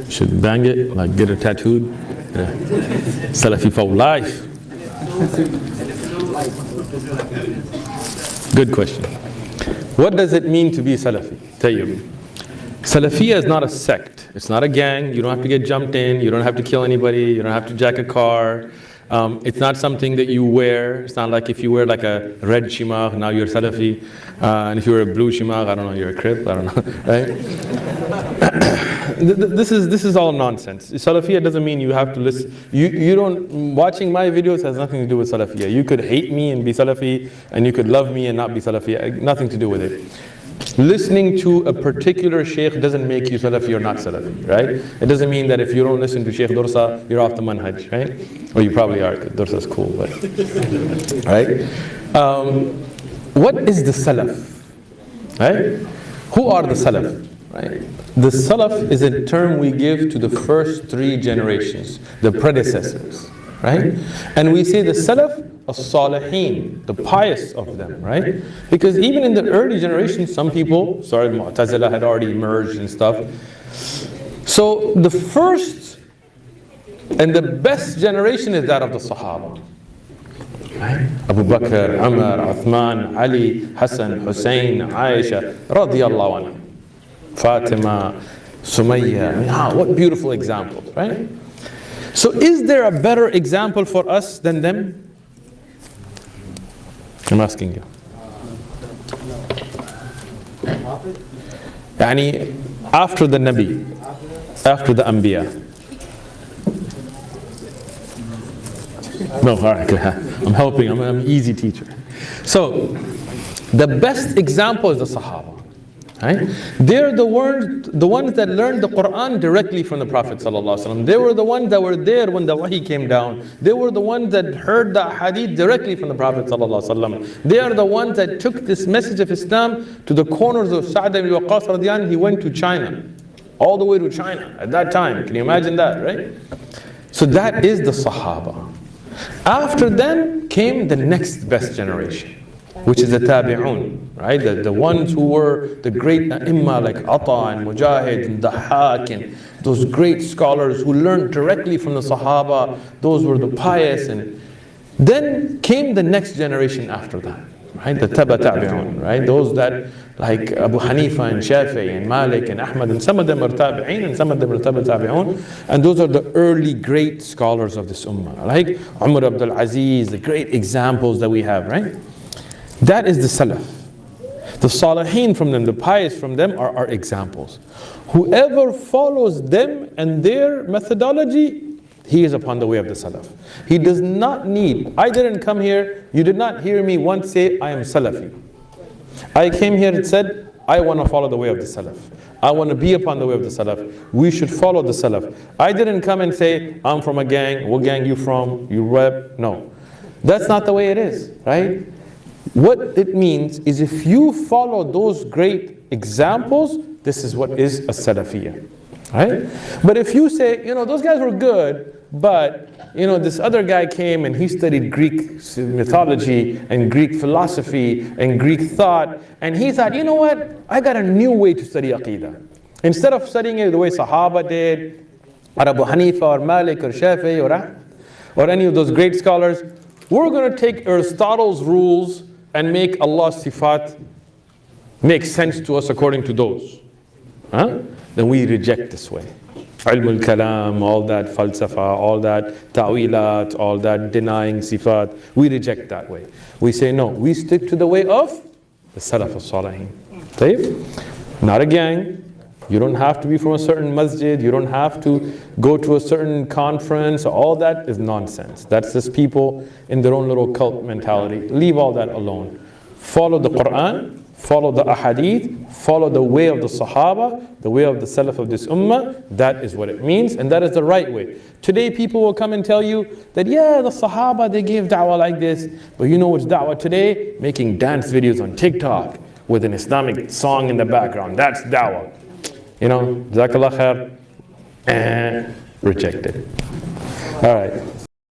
Should bang it, like get it tattooed. Yeah. Salafi for life. Good question. What does it mean to be Salafi? Tayyib. Salafiyya is not a sect. It's not a gang. You don't have to get jumped in. You don't have to kill anybody. You don't have to jack a car. It's not something that you wear. It's not like if you wear like a red shimagh, now you're Salafi. And if you wear a blue shimagh, I don't know, you're a Crip. I don't know, right? This is all nonsense. Salafiyya doesn't mean you have to listen. You don't, watching my videos has nothing to do with Salafiyya. You could hate me and be Salafi, and you could love me and not be Salafi. Nothing to do with it. Listening to a particular sheikh doesn't make you Salafi or not Salafi, right? It doesn't mean that if you don't listen to Sheikh Dursa, you're off the manhaj, right? Or you probably are, because Dursa's cool, but, right? What is the Salaf, right? Who are the Salaf, right? The Salaf is a term we give to the first three generations, the predecessors, right? And we say the Salaf, as-Salihin, the pious of them, right? Because even in the early generations, some people, Mu'tazila had already emerged and stuff. So the first and the best generation is that of the Sahaba. Right? Abu Bakr, Umar, Uthman, Ali, Hassan, Hussein, Aisha, radiyallahu anhu. Fatima, Sumayya. What beautiful examples, right? So is there a better example for us than them? I'm asking you. Yani, after the Nabi, after the Anbiya. No, all right, I'm helping, I'm an easy teacher. So, the best example is the Sahaba. Right? They're the ones that learned the Quran directly from the Prophet ﷺ. They were the ones that were there when the wahi came down. They were the ones that heard the hadith directly from the Prophet ﷺ. They are the ones that took this message of Islam to the corners of Sa'd ibn Waqqas radiyallahu anhu. He went to China, all the way to China at that time. Can you imagine that, right? So that is the Sahaba. After them came the next best generation, which is the Tabi'un, right? The ones who were the great A'imma like Ata and Mujahid and Dahhak and those great scholars who learned directly from the Sahaba. Those were the pious. And then came the next generation after that, right? The Tabi'un, right? Those that like Abu Hanifa and Shafi'i and Malik and Ahmad, and some of them are Tabi'in and some of them are Tabi'un. And those are the early great scholars of this Ummah, like Umar Abdul Aziz, the great examples that we have, right? That is the Salaf. The Salihin from them, the pious from them are our examples. Whoever follows them and their methodology, he is upon the way of the Salaf. He does not need, I didn't come here, you did not hear me once say, I am Salafi. I came here and said, I want to follow the way of the Salaf. I want to be upon the way of the Salaf. We should follow the Salaf. I didn't come and say, I'm from a gang, what gang you from, you rep, no. That's not the way it is, right? What it means is if you follow those great examples, this is what is a Salafiyya, right? But if you say, those guys were good, but, this other guy came and he studied Greek mythology and Greek philosophy and Greek thought, and he thought, you know what, I got a new way to study Aqidah. Instead of studying it the way Sahaba did, or Abu Hanifa or Malik or Shafi'i or any of those great scholars, we're going to take Aristotle's rules and make Allah's sifat make sense to us according to those. Then we reject this way. Ilm al-kalam, all that falsafa, all that ta'wilat, all that denying sifat, we reject that way. We say no, we stick to the way of the Salaf al-Salihin. Not a gang. You don't have to be from a certain masjid. You don't have to go to a certain conference. All that is nonsense. That's just people in their own little cult mentality. Leave all that alone. Follow the Quran, follow the ahadith, follow the way of the Sahaba, the way of the Salaf of this ummah. That is what it means, and that is the right way. Today people will come and tell you that, yeah, the Sahaba, they gave da'wah like this, but you know what's da'wah today? Making dance videos on TikTok with an Islamic song in the background. That's da'wah. You know, Jazakallah khair, rejected. All right.